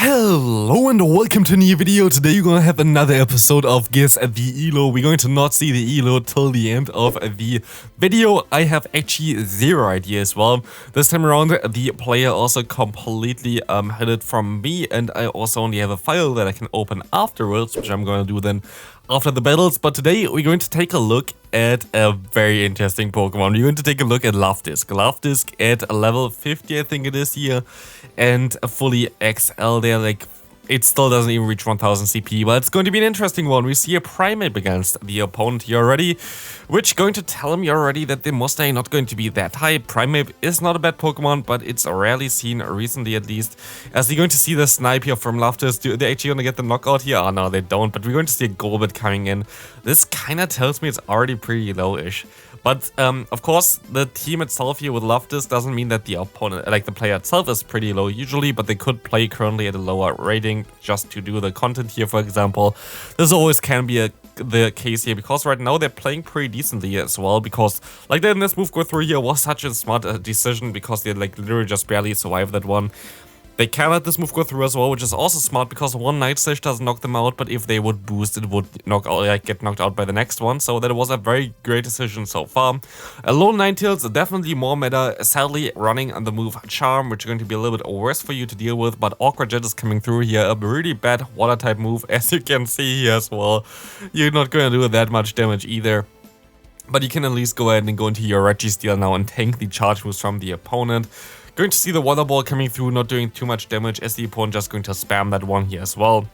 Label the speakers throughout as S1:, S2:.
S1: Hello and welcome to a new video. Today you're gonna have another episode of Guess the Elo. We're going to not see the Elo till the end of the video. I have actually zero idea as well. This time around the player also completely hid it from me, and I also only have a file that I can open afterwards, which I'm gonna do then after the battles. But today we're going to take a look at a very interesting Pokemon. We're going to take a look at Luvdisc. Luvdisc at level 50, I think it is here, and fully XL there. Like, it still doesn't even reach 1000 CP, but it's going to be an interesting one. We see a Primeape against the opponent here already, which going to tell me already that the Mustang not going to be that high. Primeape is not a bad Pokemon, but it's rarely seen, recently at least. As you're going to see the Snipe here from Luvdisc. They're actually going to get the knockout here? Oh no, they don't, but we're going to see a Golbat coming in. This kind of tells me it's already pretty low-ish. But of course, the team itself here with Luvdisc doesn't mean that the opponent, like the player itself, is pretty low usually, but they could play currently at a lower rating just to do the content here, for example. This always can be the case here, because right now they're playing pretty decently as well, because like letting this move go through here was such a smart decision, because they like literally just barely survived that one. They can let this move go through as well, which is also smart, because one Night Slash doesn't knock them out, but if they would boost, it would get knocked out by the next one. So that was a very great decision so far. A low Ninetales, definitely more meta. Sadly, running on the move Charm, which is going to be a little bit worse for you to deal with, but Awkward Jet is coming through here. A really bad water type move, as you can see here as well. You're not going to do that much damage either. But you can at least go ahead and go into your Registeel now and tank the charge moves from the opponent. Going to see the Water Ball coming through, not doing too much damage, as the opponent just going to spam that one here as well.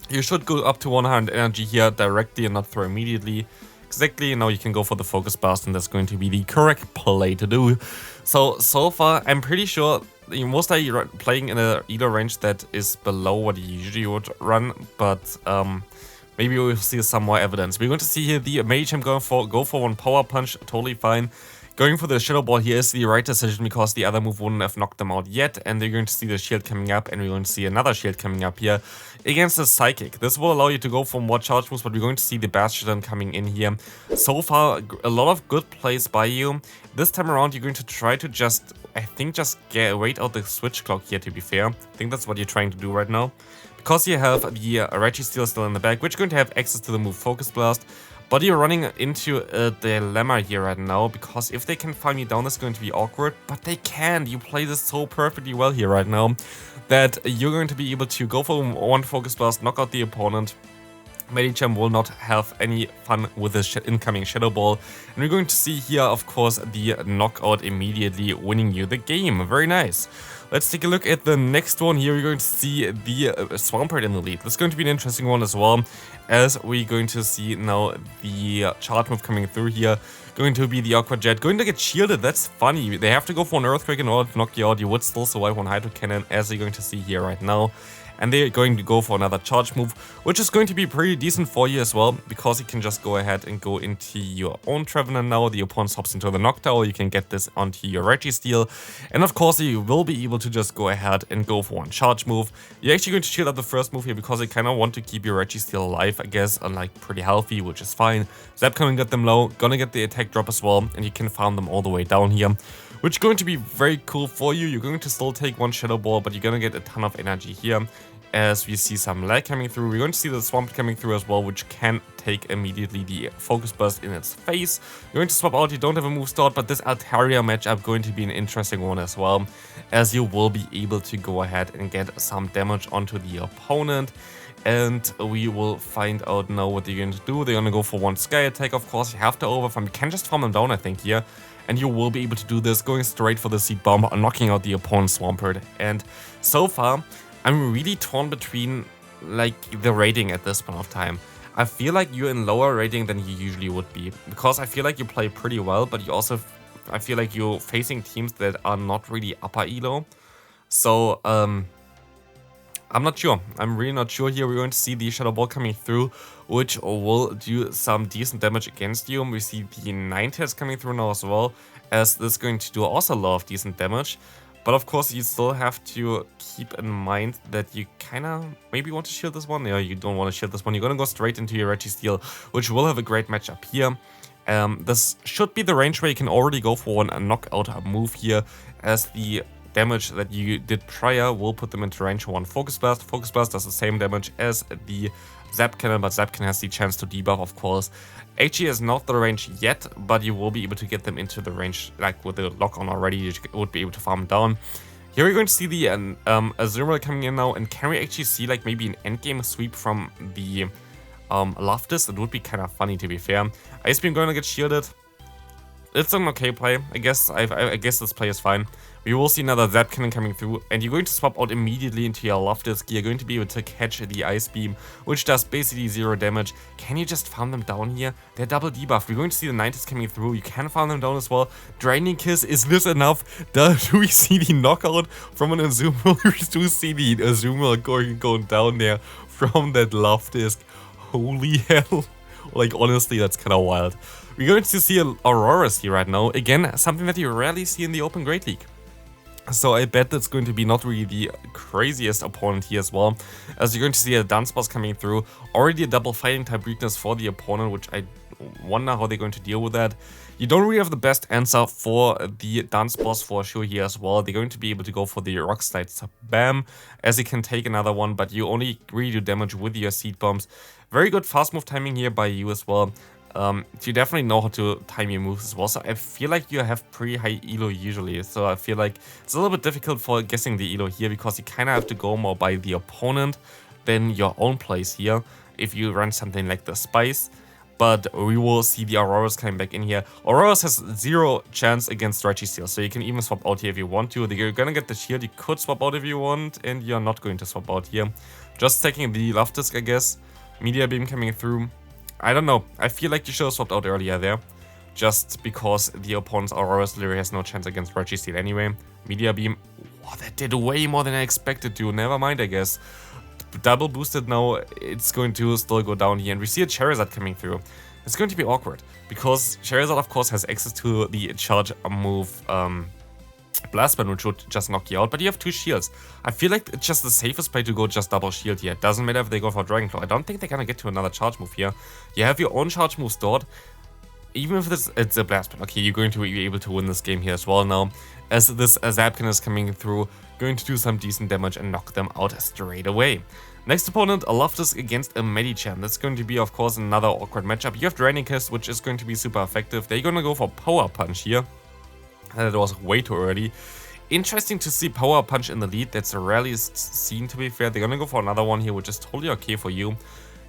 S1: You should go up to 100 energy here directly and not throw immediately. Exactly, now you can go for the Focus Blast, and that's going to be the correct play to do. So far, I'm pretty sure you're most likely playing in a Elo range that is below what you usually would run, but maybe we'll see some more evidence. We're going to see here the Mage I'm going for, go for one Power Punch, totally fine. Going for the Shadow Ball here is the right decision, because the other move wouldn't have knocked them out yet, and they're going to see the shield coming up, and we're going to see another shield coming up here against the Psychic. This will allow you to go for more charge moves, but we're going to see the Bastion coming in here. So far, a lot of good plays by you. This time around, you're going to try to just, I think, just wait out the switch clock here, to be fair. I think that's what you're trying to do right now. Because you have the Registeel still in the back, which is going to have access to the move Focus Blast. But you're running into a dilemma here right now, because if they can farm you down, it's going to be awkward. But they can. You play this so perfectly well here right now that you're going to be able to go for one Focus Blast, knock out the opponent. Medicham will not have any fun with the incoming Shadow Ball. And we're going to see here, of course, the knockout immediately winning you the game. Very nice. Let's take a look at the next one here. We're going to see the Swampert in the lead. This is going to be an interesting one as well, as we're going to see now the charge move coming through here. Going to be the Aqua Jet. Going to get shielded. That's funny. They have to go for an Earthquake in order to knock you out. You would still survive one Hydro Cannon, as you're going to see here right now. And they're going to go for another charge move, which is going to be pretty decent for you as well, because you can just go ahead and go into your own Trevenant now. The opponent hops into the Noctowl. You can get this onto your Registeel. And of course, you will be able to just go ahead and go for one charge move. You're actually going to shield up the first move here, because you kind of want to keep your Registeel alive, I guess, and like pretty healthy, which is fine. Zap coming get them low, gonna get the attack drop as well, and you can farm them all the way down here, which is going to be very cool for you. You're going to still take one Shadow Ball, but you're gonna get a ton of energy here. As we see some lag coming through, we're going to see the Swamp coming through as well, which can take immediately the Focus Burst in its face. You're going to swap out, you don't have a move start, but this Altaria matchup going to be an interesting one as well, as you will be able to go ahead and get some damage onto the opponent. And we will find out now what they're going to do. They're going to go for one Sky Attack, of course. You have to overfarm. You can just farm them down, I think, here. And you will be able to do this, going straight for the Seed Bomb, knocking out the opponent's Swampert. And so far, I'm really torn between like the rating at this point of time. I feel like you're in lower rating than you usually would be, because I feel like you play pretty well, but you also, I feel like you're facing teams that are not really upper elo. So I'm not sure. I'm really not sure here. We're going to see the Shadow Ball coming through, which will do some decent damage against you. We see the Ninetales coming through now as well, as this is going to do also a lot of decent damage. But of course, you still have to keep in mind that you kind of maybe want to shield this one. Yeah, you don't want to shield this one. You're going to go straight into your Registeel, which will have a great matchup here. This should be the range where you can already go for a knockout move here, as the damage that you did prior will put them into range 1 Focus Blast. Focus Blast does the same damage as the Zap Cannon, but Zap Cannon has the chance to debuff, of course. HE is not the range yet, but you will be able to get them into the range, like with the lock on already, you would be able to farm down. Here we're going to see the Azumarill coming in now, and can we actually see like maybe an endgame sweep from the Luvdisc? It would be kind of funny, to be fair. Ice Beam going to get shielded. It's an okay play, I guess. I guess this play is fine. We will see another Zap Cannon coming through, and you're going to swap out immediately into your Luvdisc. You're going to be able to catch the Ice Beam, which does basically 0 damage. Can you just farm them down here? They're double debuffed. We're going to see the 90s coming through. You can farm them down as well. Draining Kiss, is this enough? Do we see the knockout from an Azumarill? We do see the Azumarill going down there from that Luvdisc. Holy hell. Like, honestly, that's kind of wild. We're going to see Auroras here right now. Again, something that you rarely see in the Open Great League. So I bet that's going to be not really the craziest opponent here as well, as you're going to see a Dance Boss coming through. Already a double fighting type weakness for the opponent, which I wonder how they're going to deal with that. You don't really have the best answer for the Dance Boss for sure here as well. They're going to be able to go for the Rock Slide Bam, as you can take another one, but you only really do damage with your Seed Bombs. Very good fast move timing here by you as well. You definitely know how to time your moves as well, so I feel like you have pretty high elo usually, so I feel like it's a little bit difficult for guessing the elo here, because you kind of have to go more by the opponent than your own plays here if you run something like the Spice. But we will see the Auroras coming back in here. Auroras has 0 chance against Registeel, so you can even swap out here if you want to. You're gonna get the shield, you could swap out if you want, and you're not going to swap out here. Just taking the Luvdisc, I guess. Media Beam coming through. I don't know, I feel like you should have swapped out earlier there, just because the opponent's Auroras literally has no chance against Registeel anyway. Media Beam, wow, that did way more than I expected to, never mind I guess. Double boosted now, it's going to still go down here, and we see a Charizard coming through. It's going to be awkward, because Charizard of course has access to the charge move Blast Burn, which would just knock you out, but you have 2 shields. I feel like it's just the safest play to go just double shield here. It doesn't matter if they go for Dragon Claw. I don't think they're gonna get to another charge move here. You have your own charge move stored. Even if it's a Blast Burn, okay, you're going to be able to win this game here as well now, as this Zap Cannon is coming through, going to do some decent damage and knock them out straight away. Next opponent, a Luvdisc against a Medicham. That's going to be, of course, another awkward matchup. You have Draining Kiss, which is going to be super effective. They're gonna go for Power Punch here. That was way too early. Interesting to see Power Punch in the lead. That's rarely seen, to be fair. They're gonna go for another one here, which is totally okay for you.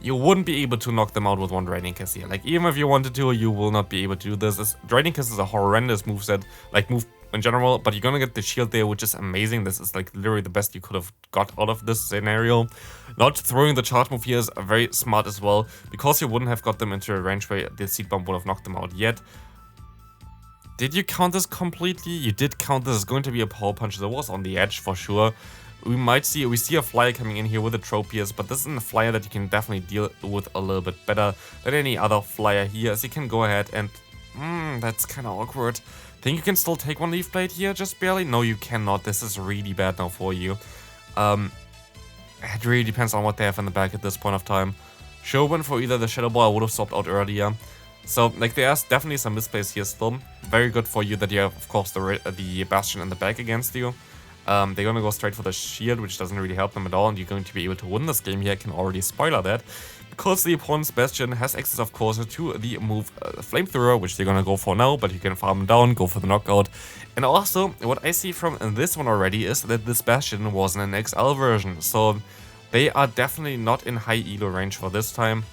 S1: You wouldn't be able to knock them out with one Draining Kiss here. Like, even if you wanted to, you will not be able to do this. Draining Kiss is a horrendous moveset, like move in general, but you're gonna get the shield there, which is amazing. This is like literally the best you could have got out of this scenario. Not throwing the charge move here is very smart as well, because you wouldn't have got them into a range where the Seed Bomb would have knocked them out yet. Did you count this completely? You did count this as going to be a Power Punch. That was on the edge for sure. We see a Flyer coming in here with a Tropius, but this is a Flyer that you can definitely deal with a little bit better than any other Flyer here, as you can go ahead and... that's kind of awkward. Think you can still take one Leaf Blade here, just barely? No, you cannot. This is really bad now for you. It really depends on what they have in the back at this point of time. Shogun for either the Shadow Ball I would have swapped out earlier. So, like, there's definitely some misplays here still. Very good for you that you have, of course, the Bastion in the back against you. They're gonna go straight for the shield, which doesn't really help them at all, and you're going to be able to win this game here. I can already spoiler that. Because the opponent's Bastion has access, of course, to the move Flamethrower, which they're gonna go for now, but you can farm down, go for the knockout. And also, what I see from this one already is that this Bastion wasn't an XL version, so they are definitely not in high elo range for this time.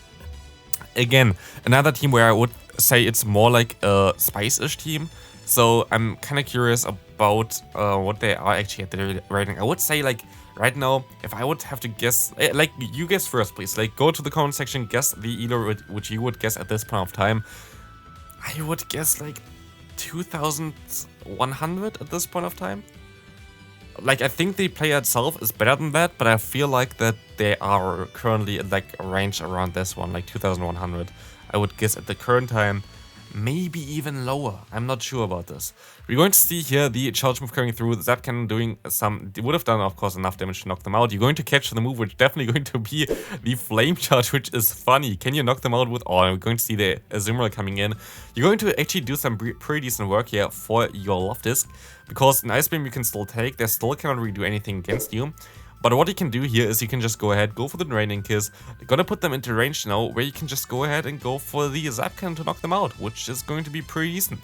S1: Again, another team where I would say it's more like a Spice-ish team. So I'm kind of curious about what they are actually at the rating. I would say, like, right now, if I would have to guess, like, you guess first, please. Like, go to the comment section, guess the elo which you would guess at this point of time. I would guess, like, 2,100 at this point of time. Like, I think the player itself is better than that, but I feel like that they are currently at, like, a range around this one, like 2,100. I would guess at the current time, maybe even lower. I'm not sure about this. We're going to see here the charge move coming through. Zap Cannon doing some... They would have done, of course, enough damage to knock them out. You're going to catch the move, which is definitely going to be the Flame Charge, which is funny. Can you knock them out with... Oh, we're going to see the Azumarill coming in. You're going to actually do some pretty decent work here for your Luvdisc. because an Ice Beam you can still take, they still cannot really do anything against you. But what you can do here is you can just go ahead, go for the Draining Kiss. They're gonna put them into range now, where you can just go ahead and go for the Zap Cannon to knock them out, which is going to be pretty decent.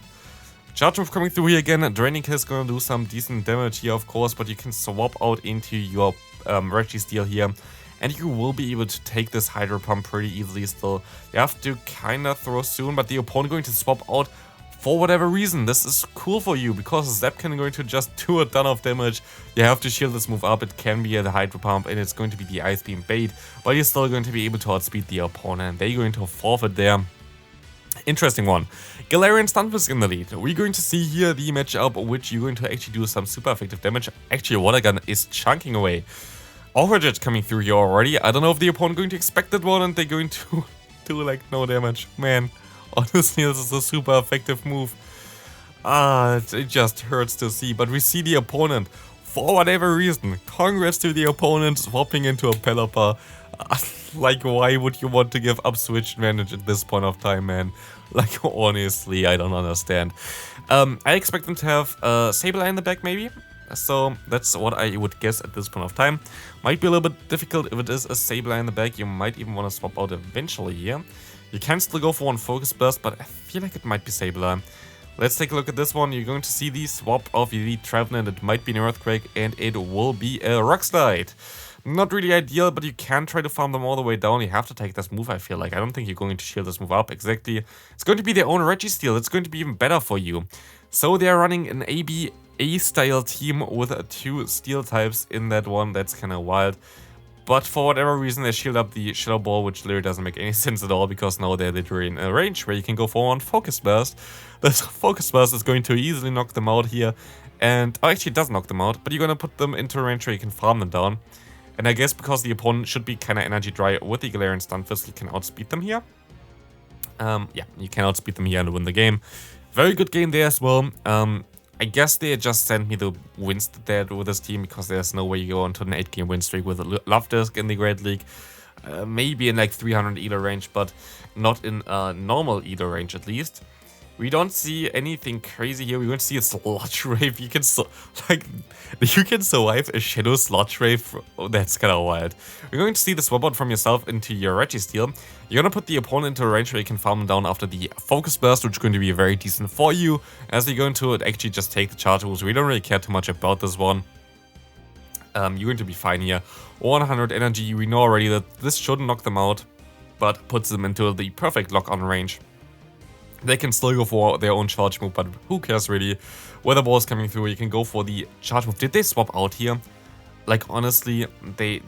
S1: Charge Move coming through here again, Draining Kiss gonna do some decent damage here, of course, but you can swap out into your Registeel here, and you will be able to take this Hydro Pump pretty easily still. You have to kinda throw soon, but the opponent going to swap out for whatever reason. This is cool for you, because Zap Cannon going to just do a ton of damage. You have to shield this move up. It can be the Hydro Pump, and it's going to be the Ice Beam bait, but you're still going to be able to outspeed the opponent. They're going to forfeit there. Interesting one. Galarian Stunfisk in the lead. We're going to see here the matchup, which you're going to actually do some super effective damage. Actually, Water Gun is chunking away. Aura Jet coming through here already. I don't know if the opponent going to expect that one, and they're going to do like no damage. Man, honestly, this is a super effective move. It just hurts to see. But we see the opponent, for whatever reason. Congrats to the opponent swapping into a Pelipper. Like, why would you want to give up switch advantage at this point of time, man? Like, honestly, I don't understand. I expect them to have Sableye in the back, maybe. So that's what I would guess at this point of time. Might be a little bit difficult if it is a Sableye in the back. You might even want to swap out eventually here. You can still go for one Focus Burst, but I feel like it might be Sableye. Let's take a look at this one. You're going to see the swap of the Trevenant. It might be an Earthquake, and it will be a Rock Slide. Not really ideal, but you can try to farm them all the way down. You have to take this move, I feel like. I don't think you're going to shield this move up exactly. It's going to be their own Registeel. It's going to be even better for you. So they're running an ABA style team with 2 steel types in that one. That's kind of wild. But for whatever reason, they shield up the Shadow Ball, which literally doesn't make any sense at all, because now they're literally in a range where you can go for one Focus Burst. This Focus Burst is going to easily knock them out here. And, oh, actually it does knock them out, but you're going to put them into a range where you can farm them down. And I guess because the opponent should be kind of energy dry with the Galarian Stunfisk, you can outspeed them here. Yeah, you can outspeed them here and win the game. Very good game there as well. I guess they just sent me the wins that they had with this team, because there's no way you go onto an 8-game win streak with Luvdisc in the Great League. Maybe in like 300 Elo range, but not in normal Elo range at least. We don't see anything crazy here. We're going to see a Sludge Wave. You can survive a Shadow Sludge Wave. Oh, that's kind of wild. We're going to see the swap out from yourself into your Registeel. You're going to put the opponent into a range where you can farm them down after the Focus Burst, which is going to be very decent for you, as you're going to actually just take the charge moves. We don't really care too much about this one. You're going to be fine here. 100 energy. We know already that this shouldn't knock them out, but puts them into the perfect lock-on range. They can still go for their own charge move, but who cares really? Weather Ball is coming through, you can go for the charge move. Did they swap out here? Like, honestly, they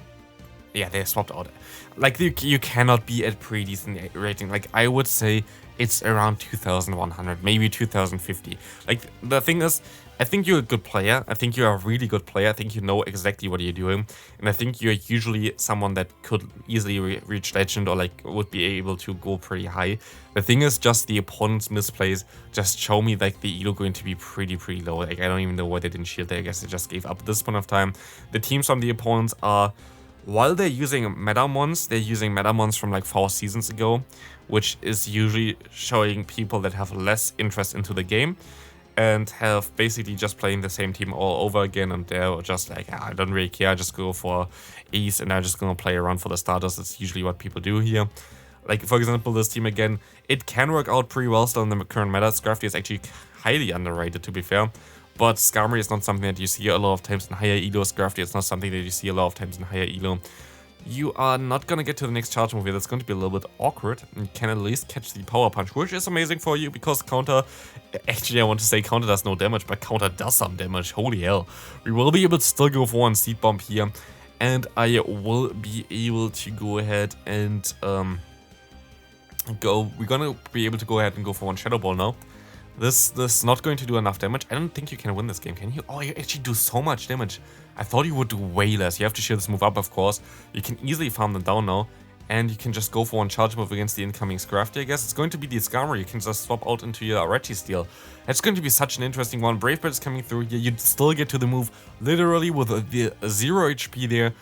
S1: swapped out. Like, you cannot be at pretty decent rating. Like, I would say it's around 2100, maybe 2050. Like, the thing is, I think you're a good player. I think you're a really good player. I think you know exactly what you're doing. And I think you're usually someone that could easily reach Legend, or like would be able to go pretty high. The thing is, just the opponent's misplays just show me like the Elo going to be pretty low. Like, I don't even know why they didn't shield there. I guess they just gave up at this point of time. The teams from the opponents are, while they're using Metamons, they're using Metamons from like 4 seasons ago, which is usually showing people that have less interest into the game and have basically just playing the same team all over again, and they're just like, I don't really care, I just go for Ace and I'm just gonna play around for the starters. That's usually what people do here. Like, for example, this team again, it can work out pretty well still in the current meta. Scrafty is actually highly underrated, to be fair. But Skarmory is not something that you see a lot of times in higher Elo. Scrafty is not something that you see a lot of times in higher Elo. You are not gonna get to the next charge move here. That's going to be a little bit awkward. You can at least catch the Power Punch, which is amazing for you, because counter... Actually, I want to say counter does no damage, but counter does some damage. Holy hell. We will be able to still go for one Seed Bomb here. And I will be able to go ahead and... We're gonna be able to go ahead and go for one Shadow Ball now. This is not going to do enough damage. I don't think you can win this game, can you? Oh, you actually do so much damage. I thought you would do way less. You have to shield this move up, of course. You can easily farm them down now. And you can just go for one charge move against the incoming Scrafty, I guess. It's going to be the Skarmory. You can just swap out into your Registeel. It's going to be such an interesting one. Brave Bird is coming through here. You still get to the move literally with the 0 HP there.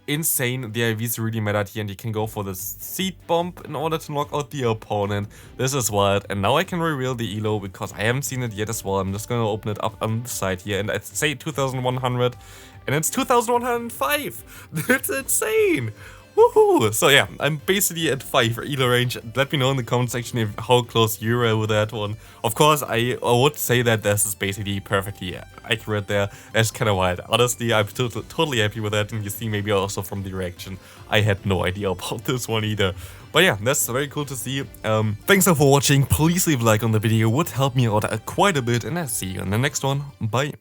S1: insane. The IVs really mattered here, and you can go for the seed bomb in order to knock out the opponent. This is wild, and now I can reveal the elo because I haven't seen it yet as well. I'm just gonna open it up on the side here, and I say 2100, and it's 2105. That's insane. Woohoo! So yeah, I'm basically at 5 elo range. Let me know in the comment section how close you were with that one. Of course, I would say that this is basically perfectly accurate there. That's kind of wild. Honestly, I'm totally happy with that, and you see maybe also from the reaction, I had no idea about this one either. But yeah, that's very cool to see. Thanks for watching. Please leave a like on the video, would help me out quite a bit, and I'll see you in the next one. Bye!